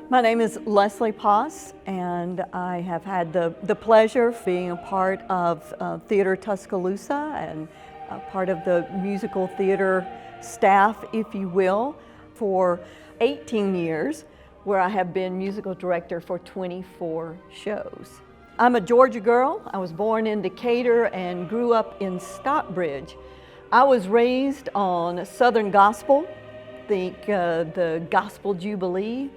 My name is Leslie Poss, and I have had the pleasure of being a part of Theatre Tuscaloosa and a part of the musical theater staff, if you will, for 18 years, where I have been musical director for 24 shows. I'm a Georgia girl. I was born in Decatur and grew up in Stockbridge. I was raised on Southern gospel, the Gospel Jubilee,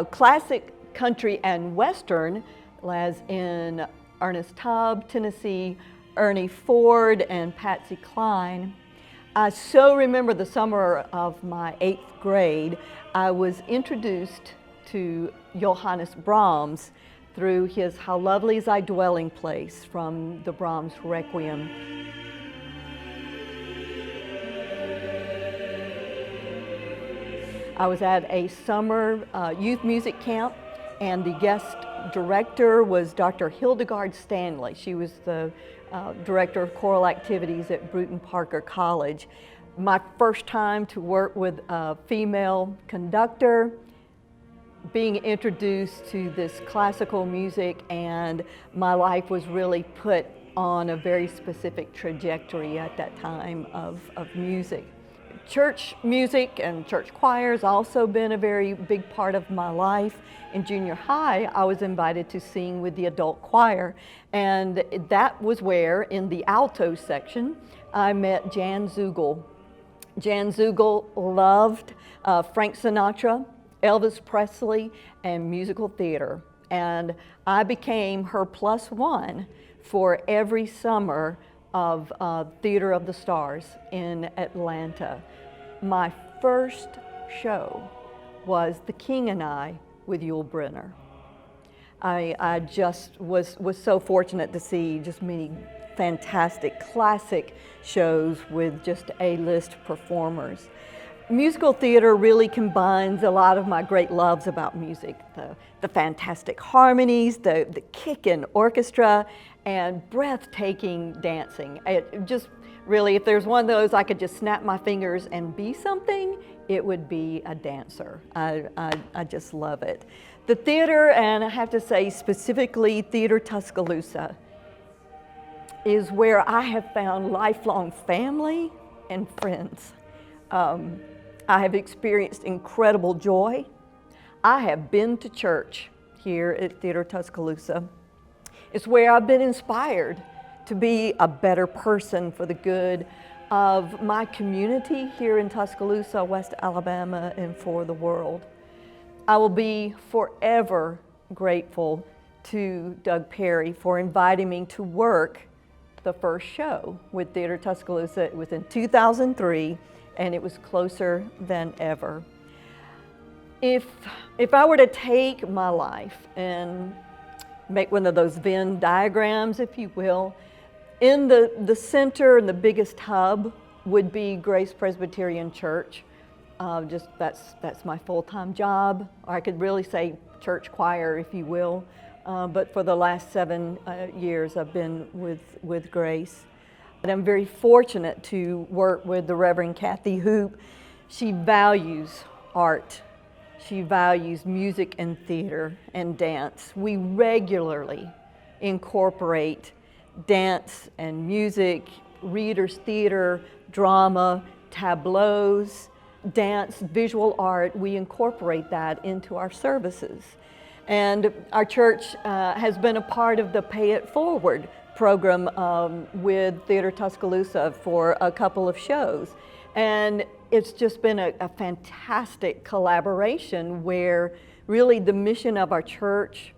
classic country and Western, as in Ernest Tubb, Tennessee, Ernie Ford, and Patsy Cline. I so remember the summer of my 8th grade, I was introduced to Johannes Brahms through his How Lovely Is Thy Dwelling Place from the Brahms Requiem. I was at a summer youth music camp, and the guest director was Dr. Hildegard Stanley. She was the director of choral activities at Bruton Parker College. My first time to work with a female conductor, being introduced to this classical music, and my life was really put on a very specific trajectory at that time of music. Church music and church choirs also been a very big part of my life. In junior high, I was invited to sing with the adult choir, and that was where, in the alto section, I met Jan Zugel. Jan Zugel loved Frank Sinatra, Elvis Presley, and musical theater, and I became her +1 for every summer of Theater of the Stars in Atlanta. My first show was The King and I with Yul Brynner. I just was so fortunate to see just many fantastic classic shows with just A-list performers. Musical theater really combines a lot of my great loves about music, the fantastic harmonies, the kick-in orchestra, and breathtaking dancing. It just really, if there's one of those I could just snap my fingers and be something, it would be a dancer. I just love it. The theater, and I have to say specifically Theatre Tuscaloosa, is where I have found lifelong family and friends. I have experienced incredible joy. I have been to church here at Theatre Tuscaloosa. It's where I've been inspired to be a better person for the good of my community here in Tuscaloosa, West Alabama, and for the world. I will be forever grateful to Doug Perry for inviting me to work the first show with Theatre Tuscaloosa. It was in 2003, and it was closer than ever. If I were to take my life and make one of those Venn diagrams, if you will, in the center and the biggest hub would be Grace Presbyterian Church. That's my full-time job, or I could really say church choir, if you will. But for the last 7 years, I've been with Grace. And I'm very fortunate to work with the Reverend Kathy Hoop. She values art. She values music and theater and dance. We regularly incorporate dance and music, readers' theater, drama, tableaus, dance, visual art. We incorporate that into our services. And our church has been a part of the Pay It Forward program with Theatre Tuscaloosa for a couple of shows. And it's just been a fantastic collaboration where really the mission of our church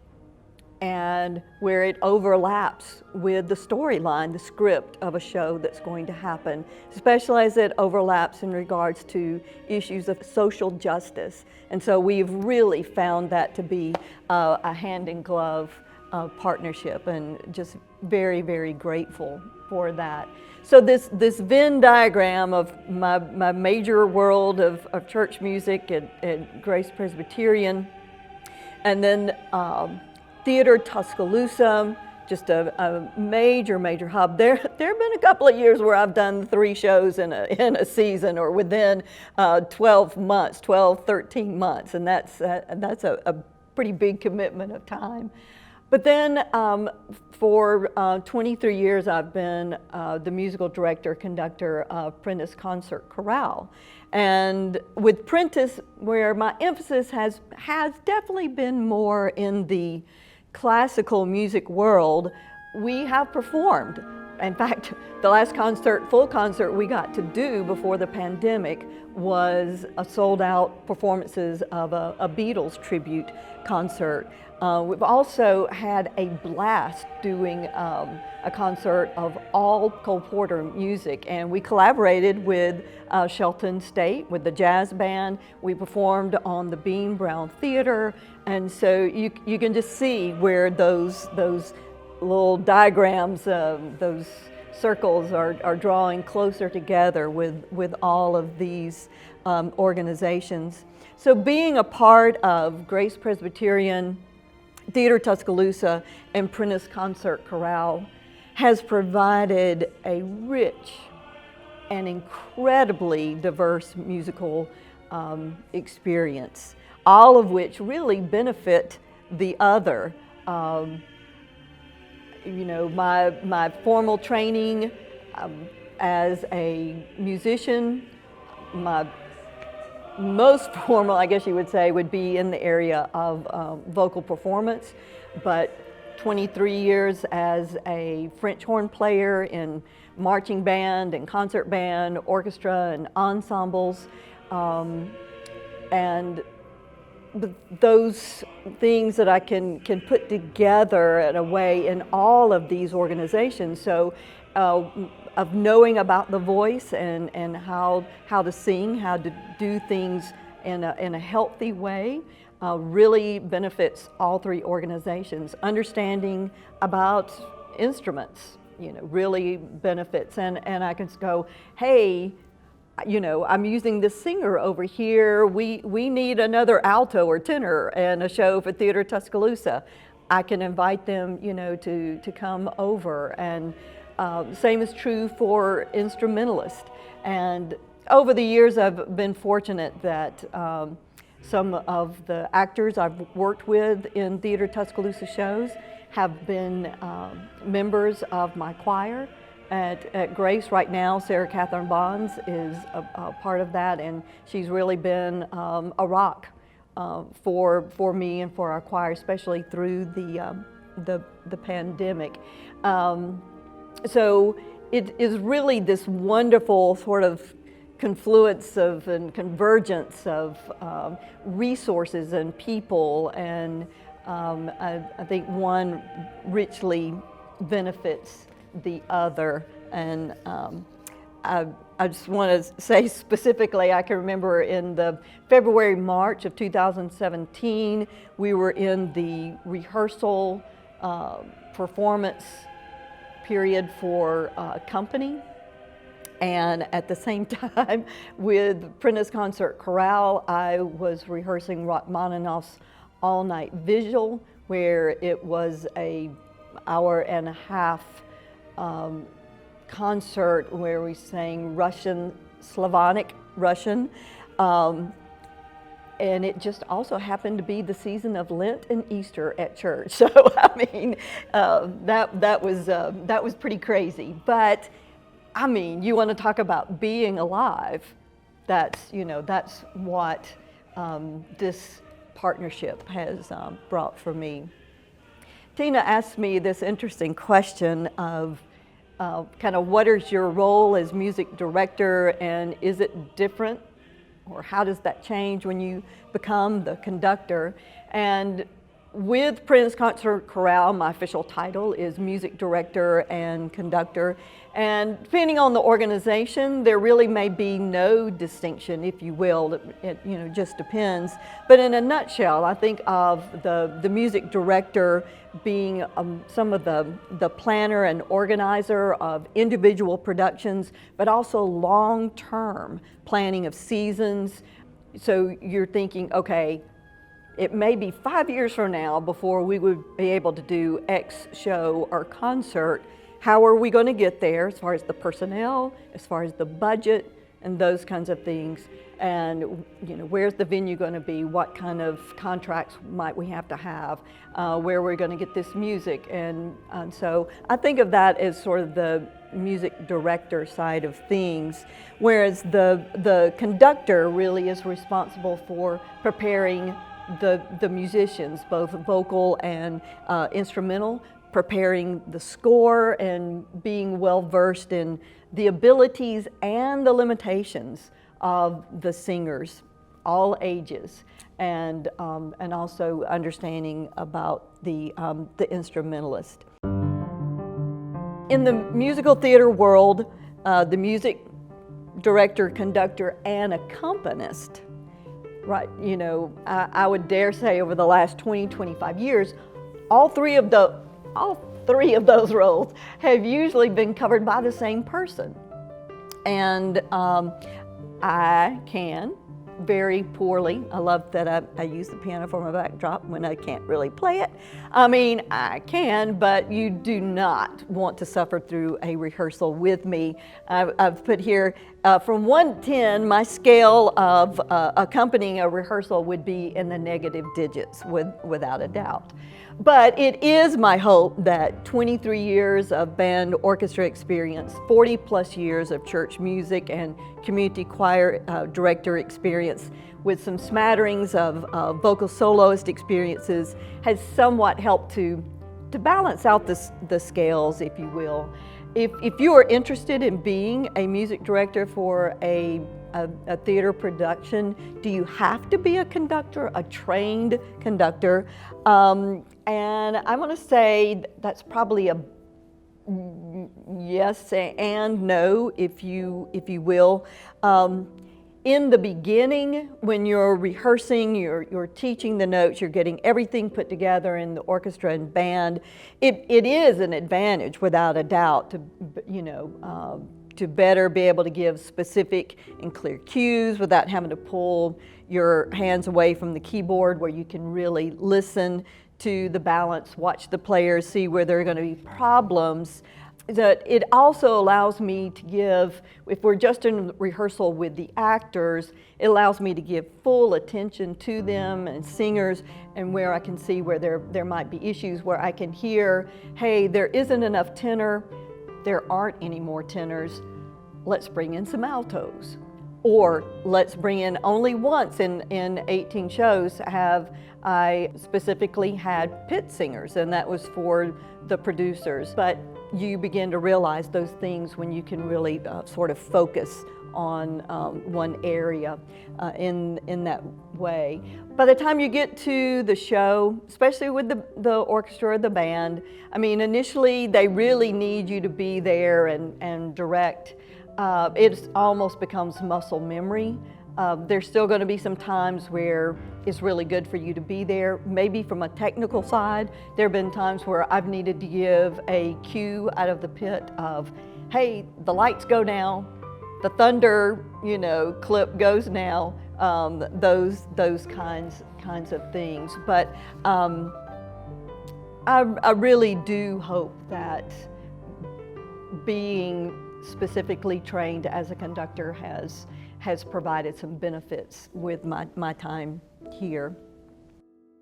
and where it overlaps with the storyline, the script of a show that's going to happen, especially as it overlaps in regards to issues of social justice. And so we've really found that to be a hand-in-glove partnership, and just very, very grateful for that. So this Venn diagram of my major world of church music at Grace Presbyterian, and then Theatre Tuscaloosa, just a major, major hub. There have been a couple of years where I've done 3 shows in a season or within 12 months, 12, 13 months, and that's a pretty big commitment of time. But then for 23 years, I've been the musical director, conductor of Prentice Concert Chorale. And with Prentice, where my emphasis has definitely been more in the classical music world, we have performed. In fact, the last full concert we got to do before the pandemic was a sold-out performances of a Beatles tribute concert. We've also had a blast doing a concert of all Cole Porter music, and we collaborated with Shelton State, with the jazz band. We performed on the Bean Brown Theater, and so you can just see where those little diagrams, those circles are drawing closer together with all of these organizations. So being a part of Grace Presbyterian, Theatre Tuscaloosa, and Prentice Concert Chorale has provided a rich and incredibly diverse musical experience, all of which really benefit the other. You know, my formal training as a musician, my most formal, I guess you would say, would be in the area of vocal performance, but 23 years as a French horn player in marching band and concert band, orchestra and ensembles, and those things that I can put together in a way in all of these organizations. So of knowing about the voice and how to sing, how to do things in a healthy way, really benefits all 3 organizations. Understanding about instruments, you know, really benefits, and I can go, hey, you know, I'm using this singer over here. We need another alto or tenor and a show for Theatre Tuscaloosa. I can invite them, you know, to come over, and same is true for instrumentalists. And over the years, I've been fortunate that some of the actors I've worked with in Theatre Tuscaloosa shows have been members of my choir. At Grace right now, Sarah Catherine Bonds is a part of that, and she's really been a rock for me and for our choir, especially through the pandemic. So it is really this wonderful sort of confluence of and convergence of resources and people, and I think one richly benefits the other. And I just want to say specifically, I can remember in the February, March of 2017, we were in the rehearsal performance period for company. And at the same time, with Prentice Concert Chorale, I was rehearsing Rachmaninoff's all-night vigil, where it was an hour-and-a-half concert where we sang Russian, Slavonic Russian, and it just also happened to be the season of Lent and Easter at church. So I mean, that was pretty crazy. But I mean, you want to talk about being alive? That's what this partnership has brought for me. Tina asked me this interesting question of kind of what is your role as music director, and is it different, or how does that change when you become the conductor? And with Prentice Concert Chorale, my official title is music director and conductor. And depending on the organization, there really may be no distinction, if you will. It just depends. But in a nutshell, I think of the music director being some of the planner and organizer of individual productions, but also long-term planning of seasons. So you're thinking, okay, it may be 5 years from now before we would be able to do X show or concert. How are we going to get there as far as the personnel, as far as the budget, and those kinds of things? And where's the venue going to be? What kind of contracts might we have to have? Where we're going to get this music? And so I think of that as sort of the music director side of things, whereas the conductor really is responsible for preparing the musicians, both vocal and instrumental, preparing the score and being well versed in the abilities and the limitations of the singers, all ages, and also understanding about the instrumentalist. In the musical theater world, the music director, conductor, and accompanist, right? I would dare say over the last 20-25 years, all three of those roles have usually been covered by the same person. And I can very poorly. I love that I use the piano for my backdrop when I can't really play it. I mean, I can, but you do not want to suffer through a rehearsal with me. I've put here, from 1 to 10, my scale of accompanying a rehearsal would be in the negative digits, without a doubt. But it is my hope that 23 years of band orchestra experience, 40 plus years of church music and community choir director experience with some smatterings of vocal soloist experiences has somewhat helped to balance out the scales, if you will. If you are interested in being a music director for a theater production, do you have to be a conductor, a trained conductor? And I'm going to say that's probably a yes and no, if you will. In the beginning, when you're rehearsing, you're teaching the notes, you're getting everything put together in the orchestra and band, it is an advantage without a doubt to better be able to give specific and clear cues without having to pull your hands away from the keyboard, where you can really listen to the balance, watch the players, see where there are going to be problems. That it also allows me to give, if we're just in rehearsal with the actors, it allows me to give full attention to them and singers, and where I can see where there might be issues, where I can hear, hey, there isn't enough tenor, there aren't any more tenors, let's bring in some altos. Or let's bring in only once in 18 shows have I specifically had pit singers, and that was for the producers. But you begin to realize those things when you can really sort of focus on one area in that way. By the time you get to the show, especially with the orchestra or the band, I mean, initially they really need you to be there and direct. It almost becomes muscle memory. There's still going to be some times where it's really good for you to be there. Maybe from a technical side, there have been times where I've needed to give a cue out of the pit of, hey, the lights go now, the thunder, clip goes now, those kinds of things. But I really do hope that being specifically trained as a conductor has provided some benefits with my time here.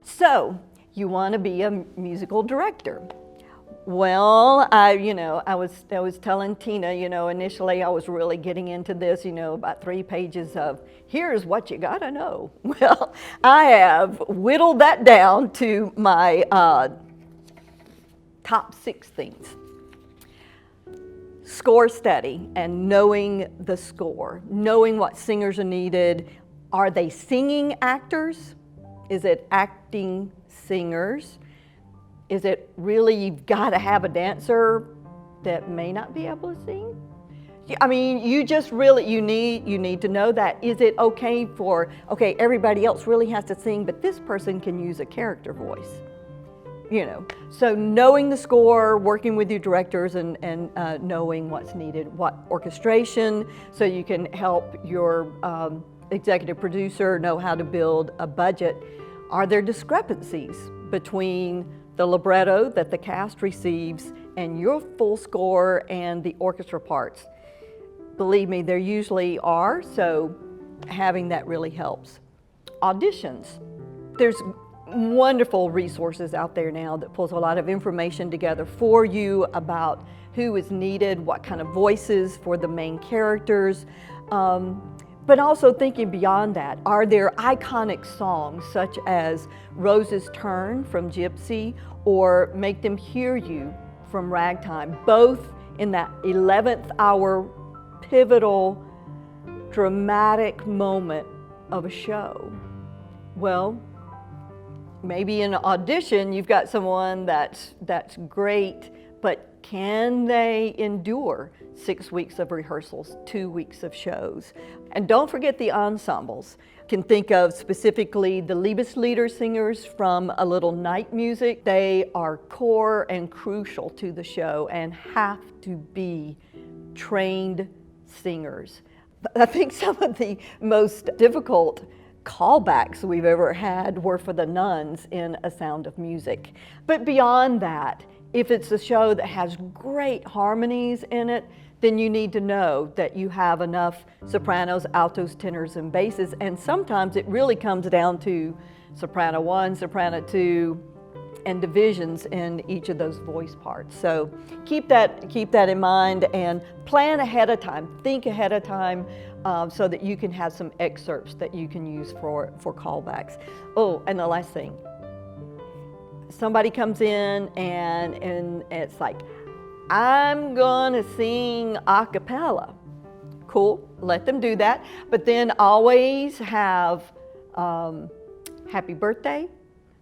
So, you want to be a musical director. Well, I was telling Tina, initially I was really getting into this, about 3 pages of, here's what you gotta know. Well, I have whittled that down to my top 6 things. Score study and knowing the score, knowing what singers are needed. Are they singing actors? Is it acting singers? Is it really you've got to have a dancer that may not be able to sing? I mean, you need to know that. Is it okay everybody else really has to sing, but this person can use a character voice? So knowing the score, working with your directors and knowing what's needed, what orchestration, so you can help your executive producer know how to build a budget. Are there discrepancies between the libretto that the cast receives and your full score and the orchestra parts? Believe me, there usually are, so having that really helps. Auditions. There's wonderful resources out there now that pulls a lot of information together for you about who is needed, what kind of voices for the main characters, but also thinking beyond that. Are there iconic songs such as Rose's Turn from Gypsy or Make Them Hear You from Ragtime, both in that 11th hour pivotal, dramatic moment of a show? Well, maybe in an audition you've got someone that's great, but can they endure 6 weeks of rehearsals, 2 weeks of shows? And don't forget the ensembles. You can think of specifically the Liebeslieder singers from A Little Night Music. They are core and crucial to the show and have to be trained singers. I think some of the most difficult callbacks we've ever had were for the nuns in A Sound of Music. But beyond that, if it's a show that has great harmonies in it, then you need to know that you have enough sopranos, altos, tenors, and basses. And sometimes it really comes down to soprano 1, soprano 2, and divisions in each of those voice parts. So keep that in mind and plan ahead of time, think ahead of time, so that you can have some excerpts that you can use for callbacks. Oh, and the last thing, somebody comes in and it's like, I'm gonna sing a cappella. Cool, let them do that, but then always have Happy Birthday,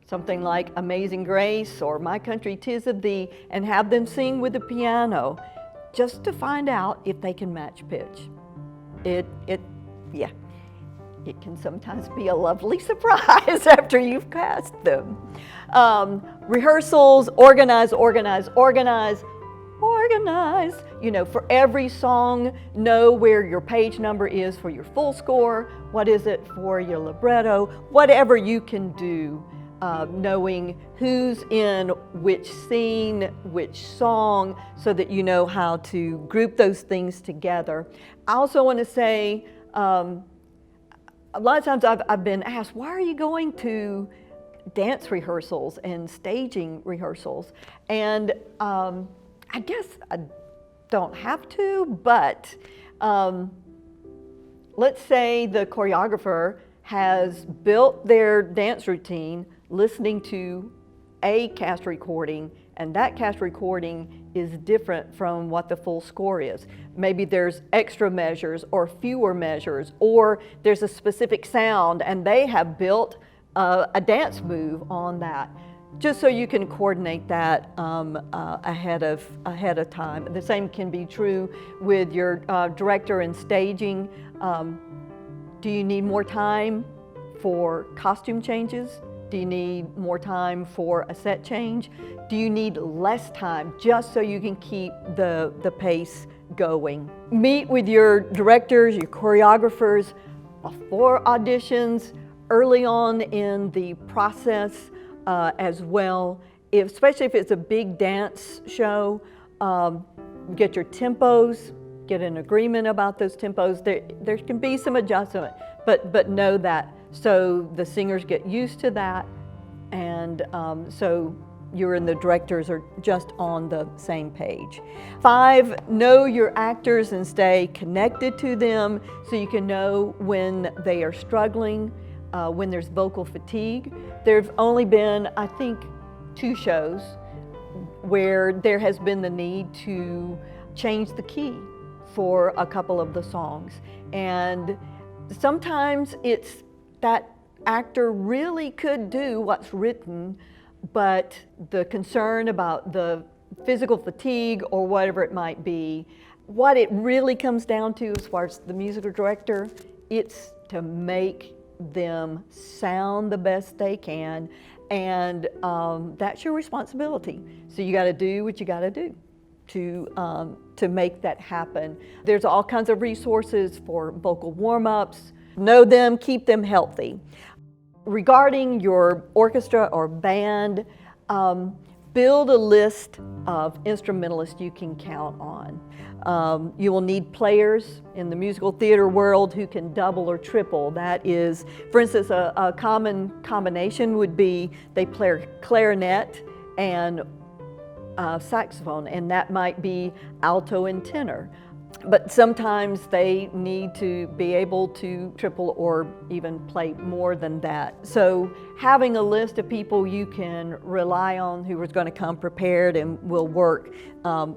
something like Amazing Grace or My Country 'Tis of Thee, and have them sing with the piano just to find out if they can match pitch. It can sometimes be a lovely surprise after you've cast them. Rehearsals, organize. You know, for every song, know where your page number is for your full score, what is it for your libretto, whatever you can do, knowing who's in which scene, which song, so that you know how to group those things together. I also want to say, a lot of times I've been asked, why are you going to dance rehearsals and staging rehearsals? And I guess I don't have to, but let's say the choreographer has built their dance routine listening to a cast recording, and that cast recording is different from what the full score is. Maybe there's extra measures or fewer measures, or there's a specific sound and they have built a dance move on that, just so you can coordinate that ahead of time. The same can be true with your director and staging. Do you need more time for costume changes? Do you need more time for a set change? Do you need less time just so you can keep the pace going? Meet with your directors, your choreographers before auditions, early on in the process as well. Especially if it's a big dance show, get your tempos, get an agreement about those tempos. There can be some adjustment, but know that, so the singers get used to that, and so you and the directors are just on the same page. 5, know your actors and stay connected to them so you can know when they are struggling, when there's vocal fatigue. There've only been, I think, 2 shows where there has been the need to change the key for a couple of the songs. And sometimes it's that actor really could do what's written, but the concern about the physical fatigue or whatever it might be, what it really comes down to as far as the musical director, it's to make them sound the best they can, and that's your responsibility. So you got to do what you got to do to make that happen. There's all kinds of resources for vocal warm-ups. Know them, keep them healthy. regarding your orchestra or band, build a list of instrumentalists you can count on. You will need players in the musical theater world who can double or triple. That is, for instance, a common combination would be they play clarinet and saxophone, and that might be alto and tenor. But sometimes they need to be able to triple or even play more than that. So having a list of people you can rely on who is going to come prepared and will work,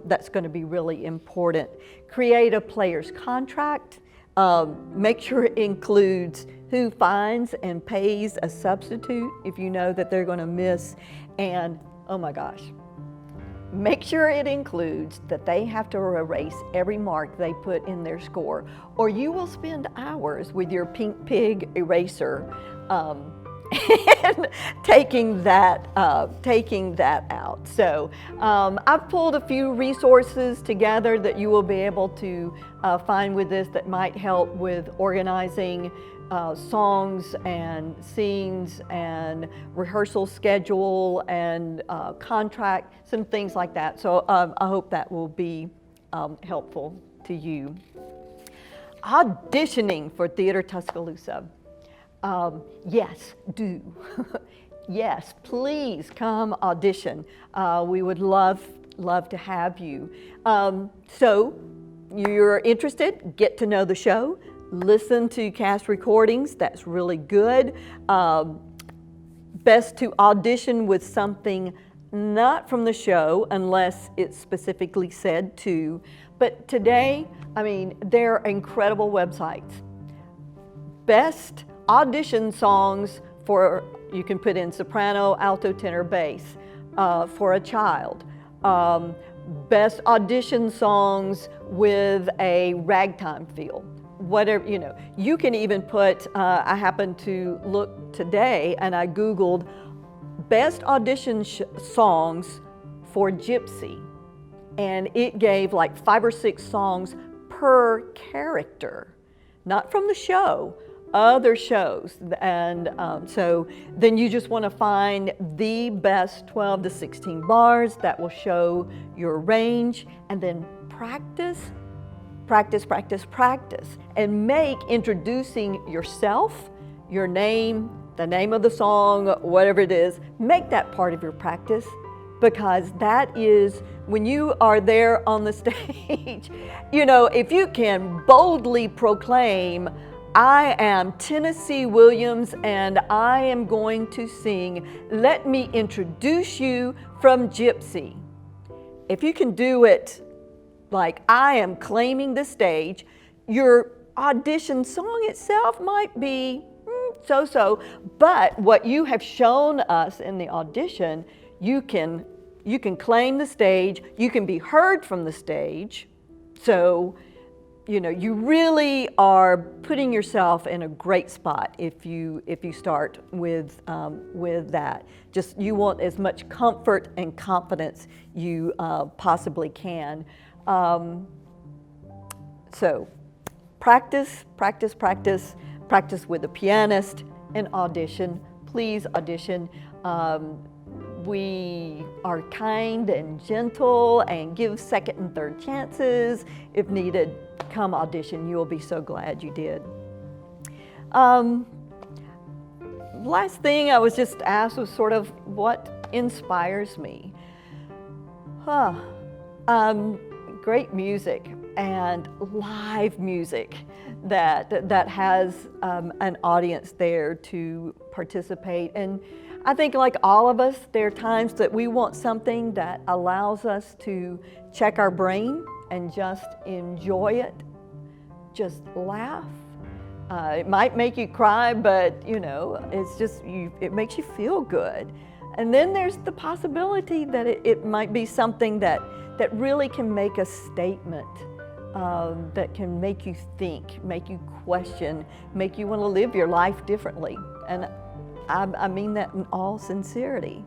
that's going to be really important. Create a player's contract. Make sure it includes who finds and pays a substitute if you know that they're going to miss. And oh my gosh, make sure it includes that they have to erase every mark they put in their score, or you will spend hours with your pink pig eraser and taking that out. So I've pulled a few resources together that you will be able to find with this that might help with organizing songs and scenes and rehearsal schedule and contract, some things like that. So I hope that will be helpful to you. Auditioning for Theatre Tuscaloosa. Yes, do. Yes, please come audition. We would love to have you. So you're interested, get to know the show. Listen to cast recordings, that's really good. Best to audition with something not from the show unless it's specifically said to. But today, I mean, there are incredible websites. Best audition songs for, you can put in soprano, alto, tenor, bass, for a child. Best audition songs with a ragtime feel. Whatever, you know, you can even put, I happened to look today and I Googled best audition songs for Gypsy, and it gave like 5 or 6 songs per character, not from the show, other shows. And so then you just want to find the best 12 to 16 bars that will show your range, and then practice, and make introducing yourself, your name, the name of the song, whatever it is, make that part of your practice, because that is when you are there on the stage, you know, if you can boldly proclaim, I am Tennessee Williams and I am going to sing Let Me Introduce You from Gypsy. If you can do it like I am claiming the stage, your audition song itself might be so-so, but what you have shown us in the audition, you can claim the stage, you can be heard from the stage. So, you know, you really are putting yourself in a great spot if you start with that. Just, you want as much comfort and confidence you possibly can. So practice with a pianist and audition. Please audition. We are kind and gentle and give second and third chances if needed. Come audition, you will be so glad you did. Last thing I was just asked was sort of what inspires me. Great music and live music that has an audience there to participate. And I think, like all of us, there are times that we want something that allows us to check our brain and just enjoy it, just laugh. It might make you cry, but you know, it's just, it makes you feel good. And then there's the possibility that it might be something that really can make a statement, that can make you think, make you question, make you want to live your life differently. And I mean that in all sincerity.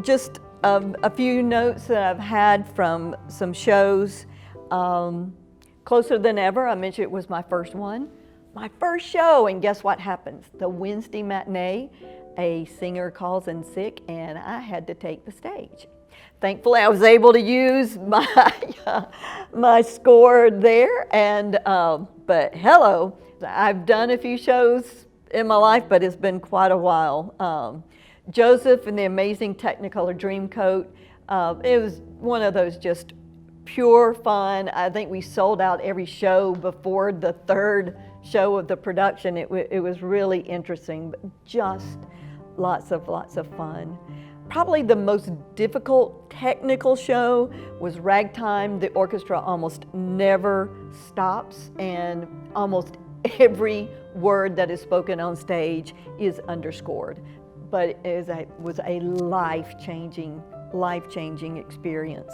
Just a few notes that I've had from some shows. Closer Than Ever, I mentioned it was my first one. my first show, and guess what happens? The Wednesday matinee, a singer calls in sick, and I had to take the stage. Thankfully, I was able to use my score there, and but hello, I've done a few shows in my life, but it's been quite a while. Joseph and the Amazing Technicolor Dreamcoat, it was one of those just pure fun. I think we sold out every show before the third show of the production. It was really interesting, but just lots of fun. Probably the most difficult technical show was Ragtime. The orchestra almost never stops, and almost every word that is spoken on stage is underscored. But it was a life-changing experience.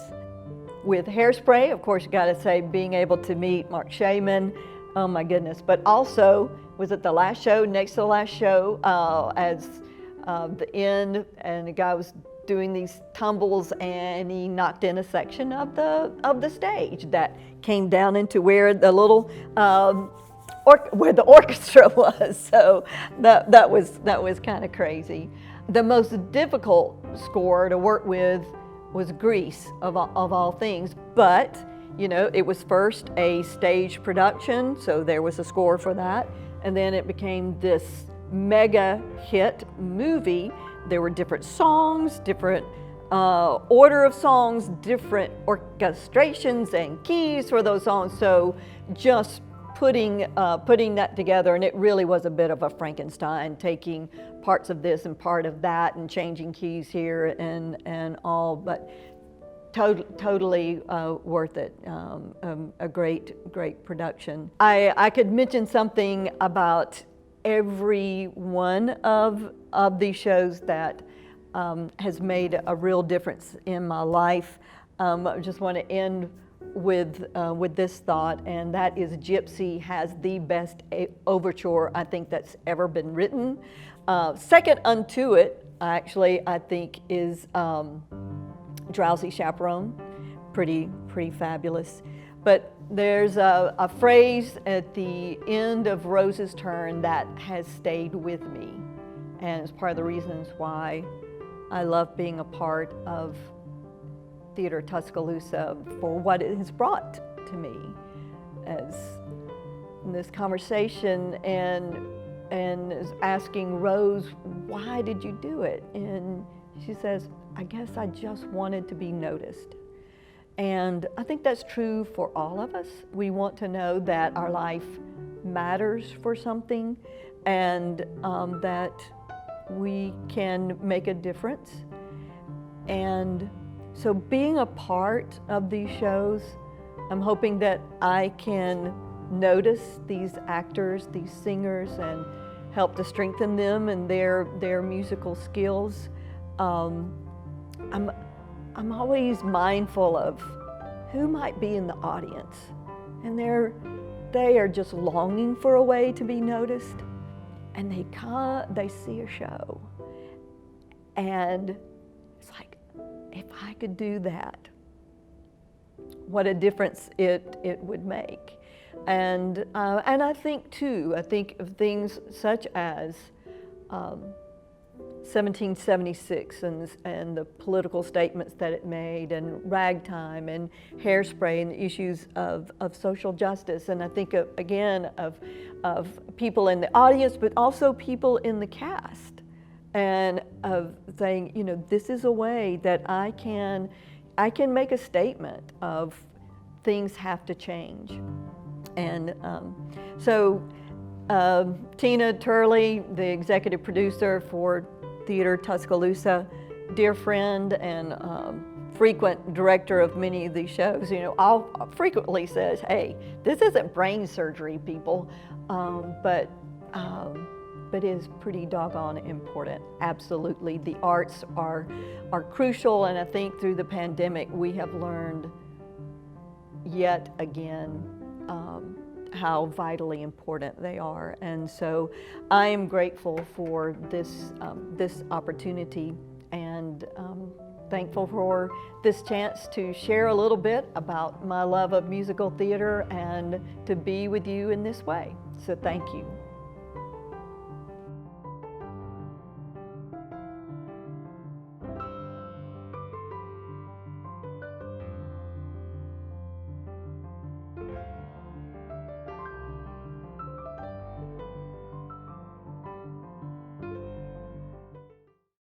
With Hairspray, of course, you got to say, being able to meet Mark Shaman, oh my goodness. But also, was it the last show, next to the last show, as the end, and the guy was doing these tumbles, and he knocked in a section of the stage that came down into where the little where the orchestra was. So that was kind of crazy. The most difficult score to work with was Grease, of all things, but you know, it was first a stage production, so there was a score for that, and then it became this mega hit movie. There were different songs, different order of songs, different orchestrations and keys for those songs. So just putting that together, and it really was a bit of a Frankenstein, taking parts of this and part of that and changing keys here and all, but totally worth it. A great production. I could mention something about every one of these shows that has made a real difference in my life. I just want to end with this thought, and that is Gypsy has the best overture I think that's ever been written. Second unto it, actually, I think is Drowsy Chaperone. Pretty fabulous. But there's a phrase at the end of Rose's Turn that has stayed with me, and it's part of the reasons why I love being a part of Theatre Tuscaloosa for what it has brought to me as this conversation, and is asking Rose, why did you do it? And she says, I guess I just wanted to be noticed. And I think that's true for all of us. We want to know that our life matters for something, and that we can make a difference. And so being a part of these shows, I'm hoping that I can notice these actors, these singers, and help to strengthen them and their musical skills. I'm always mindful of who might be in the audience, and they are just longing for a way to be noticed, and they see a show, and it's like, if I could do that, what a difference it would make. And I think too, of things such as 1776 and the political statements that it made, and Ragtime and Hairspray and the issues of social justice. And I think again of people in the audience, but also people in the cast, and of saying, you know, this is a way that I can make a statement of things have to change. And Tina Turley, the executive producer for Theatre Tuscaloosa, dear friend and frequent director of many of these shows, you know, frequently says, hey, this isn't brain surgery, people, but it is pretty doggone important. Absolutely, the arts are crucial, and I think through the pandemic we have learned yet again how vitally important they are. And so I am grateful for this opportunity, and thankful for this chance to share a little bit about my love of musical theater and to be with you in this way. So thank you.